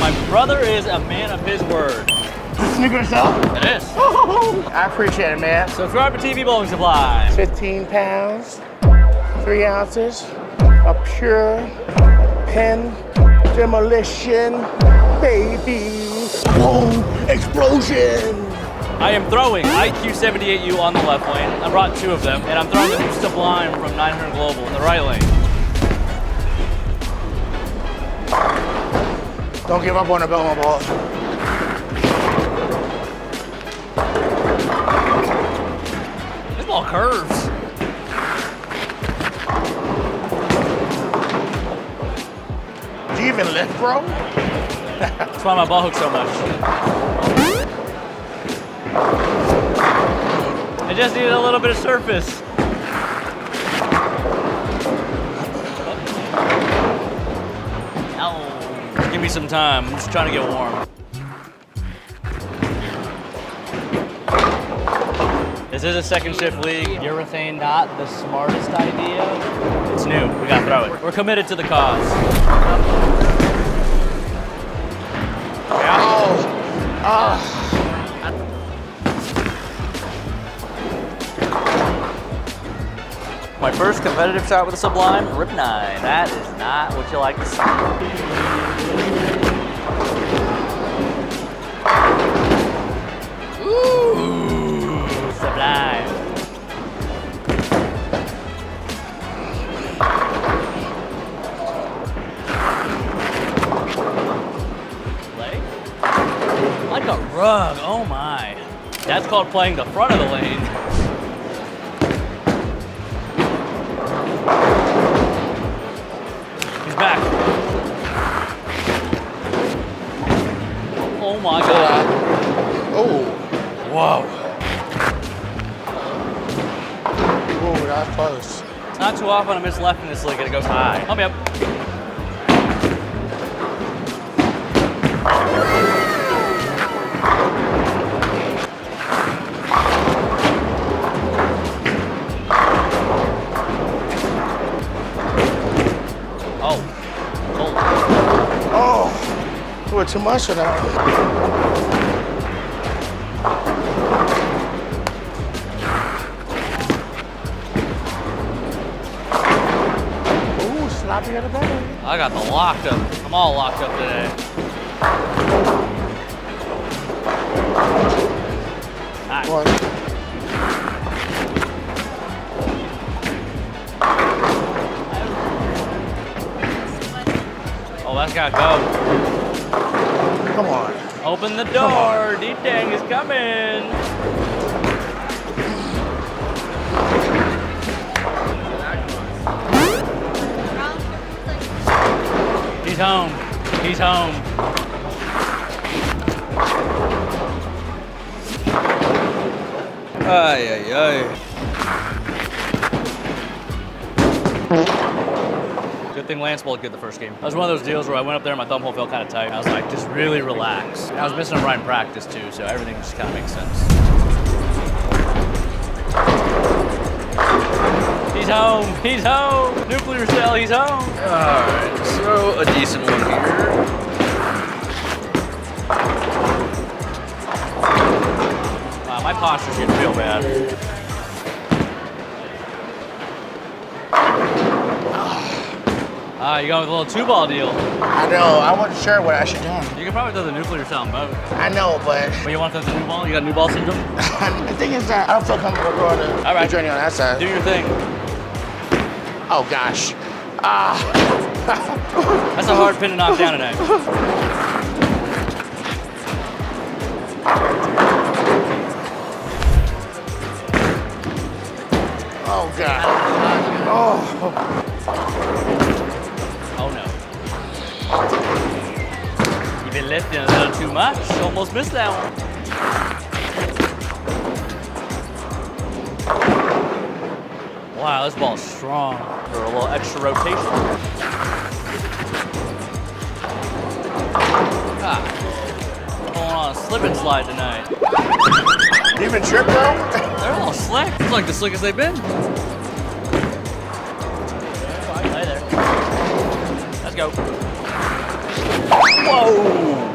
My brother is a man of his word. Sneaker yourself? It is. I appreciate it, man. Subscribe to TV Bowling Supply. 15 pounds, 3 ounces, a pure pen demolition, baby. Boom, explosion. I am throwing IQ 78U on the left lane. I brought 2 of them, and I'm throwing the Sublime from 900 Global in the right lane. Don't give up on the Belmont ball. This ball curves. Do you even lift, bro? That's why my ball hooks so much. It just needed a little bit of surface. Ow. Just give me some time. I'm just trying to get warm. This is a second shift league. Urethane not the smartest idea. It's new. We gotta throw it. We're committed to the cause. My first competitive shot with a Sublime, Rip 9. That is not what you like to see. Ooh, Sublime. Play? Like a rug, oh my. That's called playing the front of the lane. Back. Oh my God. Oh. Whoa. Ooh, that's close. It's not too often I miss left in this league and it goes high. Help me up. Too much of that. Ooh, sloppy at the belly. I got the locked up. I'm all locked up today. Nice. One. Oh, that's gotta go. Come on. Open the door. D-Tang is coming. He's home. He's home. Ay, ay, ay. Good thing Lance bowled good the first game. That was one of those deals where I went up there and my thumb hole felt kind of tight. I was like, just really relax. And I was missing a right in practice too, so everything just kind of makes sense. He's home. He's home. Nuclear cell. He's home. All right, so a decent one here. Wow, my posture's getting real bad. You're going with a little 2-ball deal. I know. I wasn't sure what I should do. You can probably throw the nuclear cell in both. I know, but But you want to throw the new ball? You got new ball syndrome? the thing is that I don't feel comfortable throwing the journey on that side. Do your thing. Oh gosh. That's a hard pin to knock down today. Oh god. Oh. Oh no. You've been lifting a little too much. Almost missed that one. Wow, this ball's strong. For a little extra rotation. Going on a slip and slide tonight. You even trip, bro? They're a little slick. It's like the slickest they've been. Lay there. Let's go. Whoa!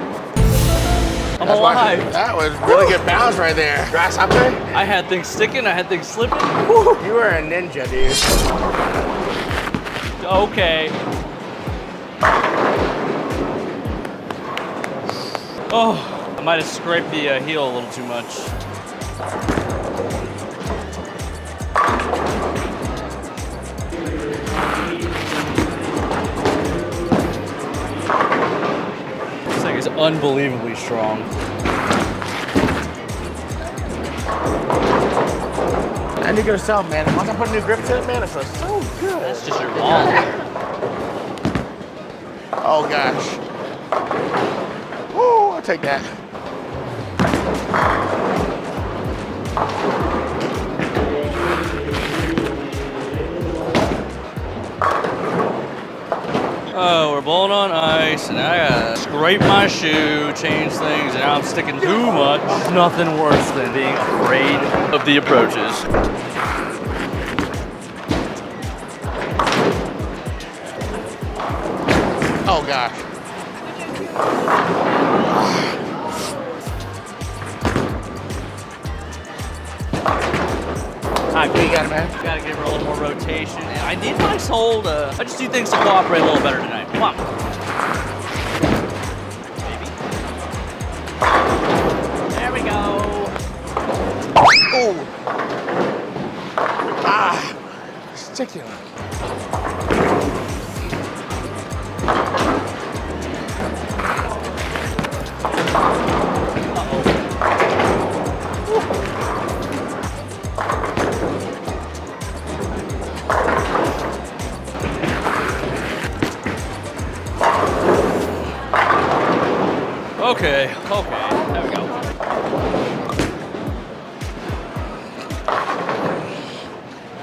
alive. That was really good bounce right there. Grasshopper? I had things sticking, I had things slipping. You were a ninja, dude. Okay. Oh, I might have scraped the heel a little too much. This thing is unbelievably strong. And you yourself, man. Once I put a new grip to it, man, it feels so good. That's just your ball. Oh gosh. Woo, I'll take that. Oh, we're bowling on ice, and I gotta scrape my shoe, change things, and now I'm sticking too much. Nothing worse than being afraid of the approaches. Oh gosh. I You got it, man. gotta give her a little more rotation. And I need a nice hold. I just need things to cooperate a little better tonight. Come on. Maybe. There we go. Oh. Ah. Sticky. Okay, there we go.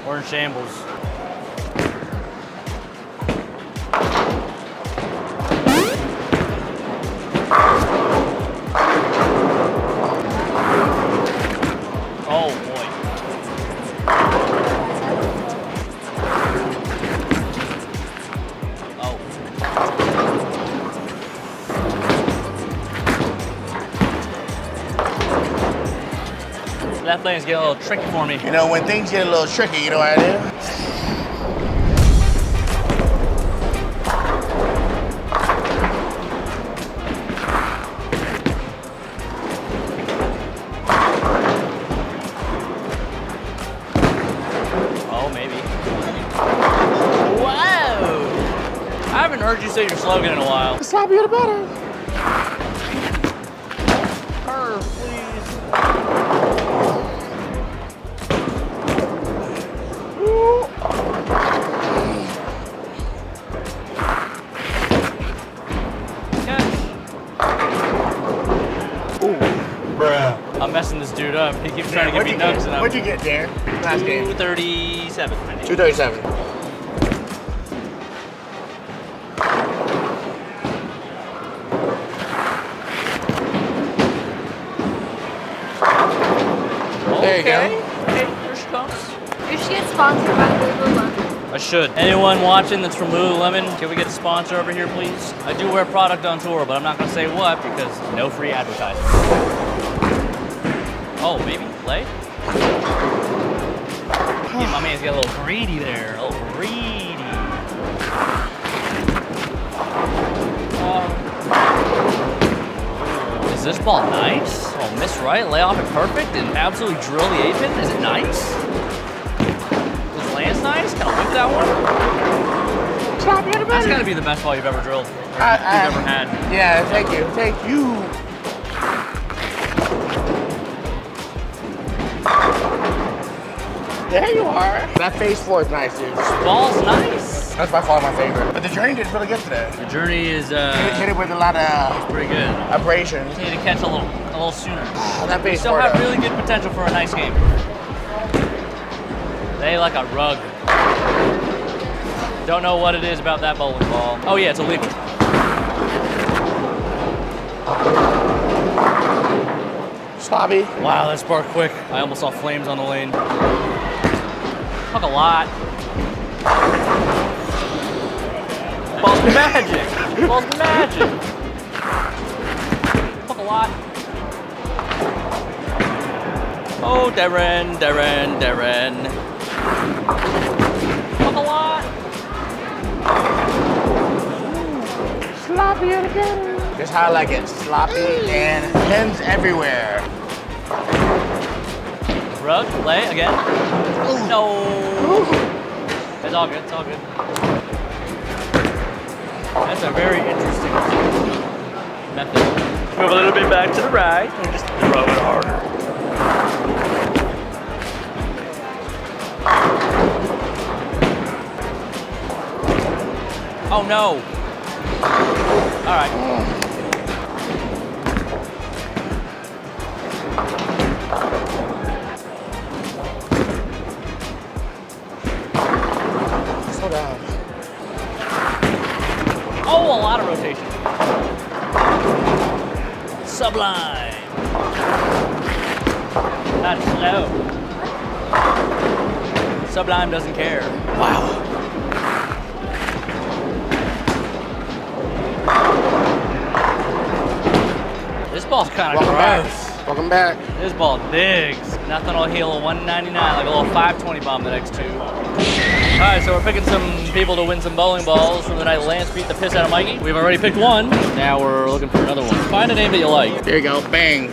We're in shambles. Oh boy. Oh. That thing's getting a little tricky for me. You know, when things get a little tricky, you know what I do? Oh, maybe. Whoa! I haven't heard you say your slogan in a while. The sloppier the better. Curve, please. I'm messing this dude up. He keeps trying to give me nugs, and What'd you get, Darren? Last game. 237. 237. There you go. Okay, here she comes. You should get sponsored by Lululemon. I should. Anyone watching that's from Lululemon, can we get a sponsor over here, please? I do wear product on tour, but I'm not gonna say what because no free advertising. Oh, maybe play? Yeah, my man's got a little greedy there. A little greedy. Is this ball nice? Oh, miss right, lay off it perfect, and absolutely drill the 8-pin? Is it nice? This land's nice? Can I whip that one? That's gotta be the best ball you've ever drilled. Or you've ever had. Yeah, thank you. Thank you. There you are. That phase 4 is nice, dude. Ball's nice. That's by far my favorite. But the journey did really good today. The journey is Hit it with a lot of pretty good. abrasions. Need to catch a little sooner. That We phase still 4 have though. really good potential for a nice game. They like a rug. Don't know what it is about that bowling ball. Oh yeah, it's a leap. Sloppy. Wow, that sparked quick. I almost saw flames on the lane. Talk a lot. Ball's magic. Ball's magic. Talk a lot. Oh, Darren. Fuck a lot. Sloppy again. Just how I like it. Sloppy and pins everywhere. Rug, lay again. No. It's all good. That's a very interesting method. Move a little bit back to the right and just throw it harder. Oh no. All right. Slow down. Oh, a lot of rotation. Sublime. That's slow. Sublime doesn't care. Wow. This ball's kind of gross. Welcome back. This ball digs. Nothing will heal a 199, like a little 520 bomb the next two. All right, so we're picking some people to win some bowling balls from the night Lance beat the piss out of Mikey. We've already picked one. Now we're looking for another one. Find a name that you like. There you go. Bang.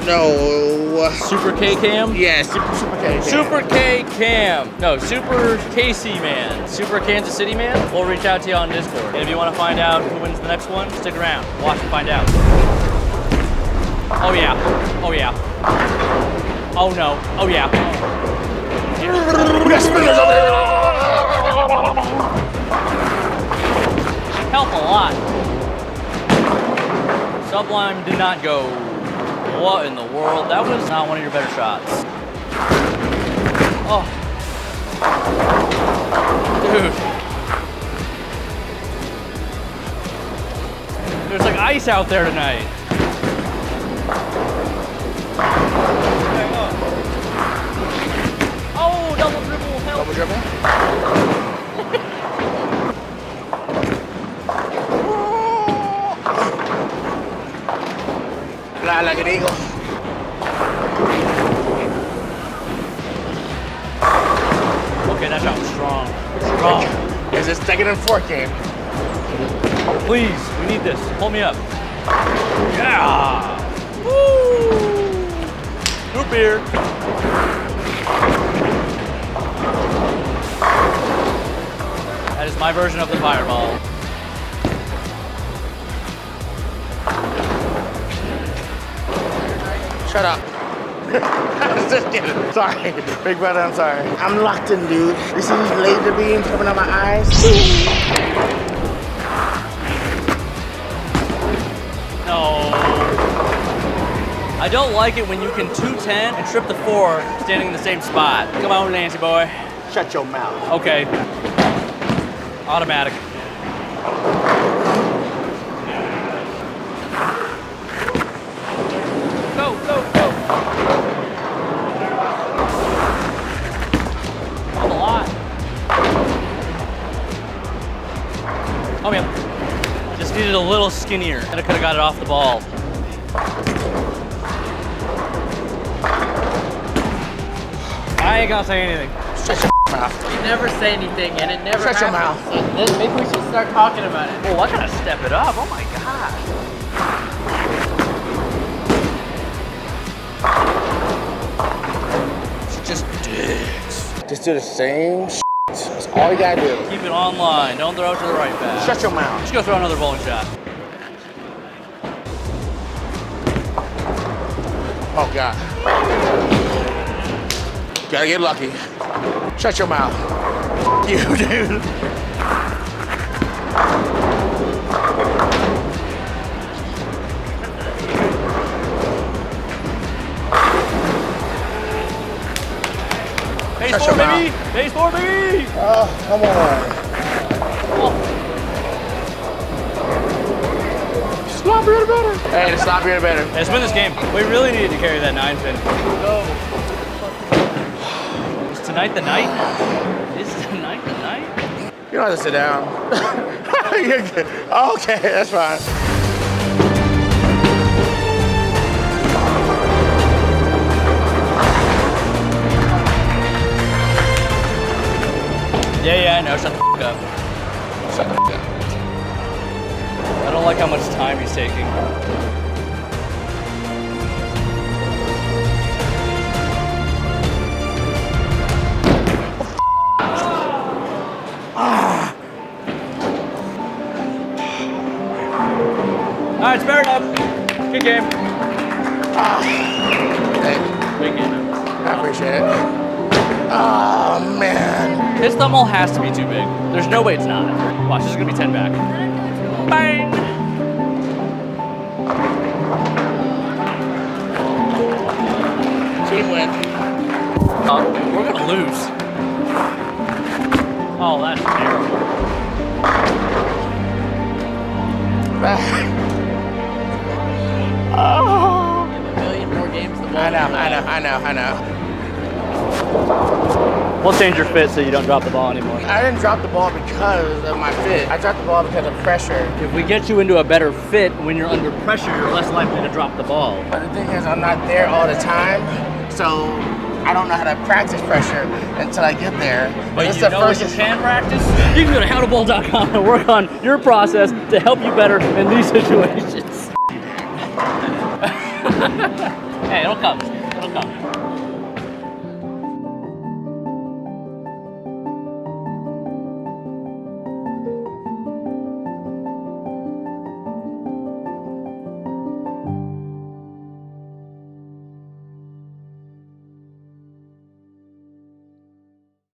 No. Super K Cam? Yeah, Super K. Super K Cam. No, Super KC Man. Super Kansas City Man. We'll reach out to you on Discord. And if you want to find out who wins the next one, stick around. Watch and find out. Oh yeah. Oh yeah. Oh no. Oh yeah. Help a lot. Sublime did not go. What in the world? That was not one of your better shots. Oh. Dude. There's like ice out there tonight. Oh, double dribble, help. Double dribble. Fly like an eagle. Okay, that shot was strong. Strong. It's a second and fourth game. Please, we need this. Pull me up. Yeah. Woo. Root beer. That is my version of the fireball. Shut up. I was just kidding. Sorry. Big brother, I'm sorry. I'm locked in, dude. You see these laser beams coming out my eyes? No. I don't like it when you can 210 and trip the 4 standing in the same spot. Come on, Nancy boy. Shut your mouth. Okay. Automatic. Go, go, go. That's a lot. Oh man. Just needed a little skinnier and I could have got it off the ball. I ain't gonna say anything. Shut your mouth. You never say anything, and it never Shut your happens. So then maybe we should start talking about it. Oh, I gotta step it up. Oh my god. She just digs. Just do the same shit. That's all you gotta do. Keep it online. Don't throw it to the right back. Shut your mouth. Just go throw another bowling shot. Oh, God. Gotta get lucky. Shut your mouth. You, dude. Base Shut 4, your baby! Base 4, baby! Oh, come on. Oh. Sloppier the better. Hey, the sloppier the better. Let's win this game. We really needed to carry that 9 pin. Go. Is tonight the night? Is tonight the night? You don't have to sit down. You're good. Okay, that's fine. Yeah, I know. Shut the f up. Shut the f up. I don't like how much time he's taking. All right, spare it up. Good game. Hey, Good game. I appreciate it. Oh, man. His thumbhole has to be too big. There's no way it's not. Watch, this is gonna be 10 back. Bang! Team win. We're gonna lose. Oh, that's terrible. Oh. A million more games the ball. I know. We'll change your fit so you don't drop the ball anymore. I didn't drop the ball because of my fit. I dropped the ball because of pressure. If we get you into a better fit when you're under pressure, you're less likely to drop the ball. But the thing is, I'm not there all the time, so I don't know how to practice pressure until I get there. But This you is the know what first you can practice? You can go to howtoball.com and work on your process to help you better in these situations. Hey, it'll come.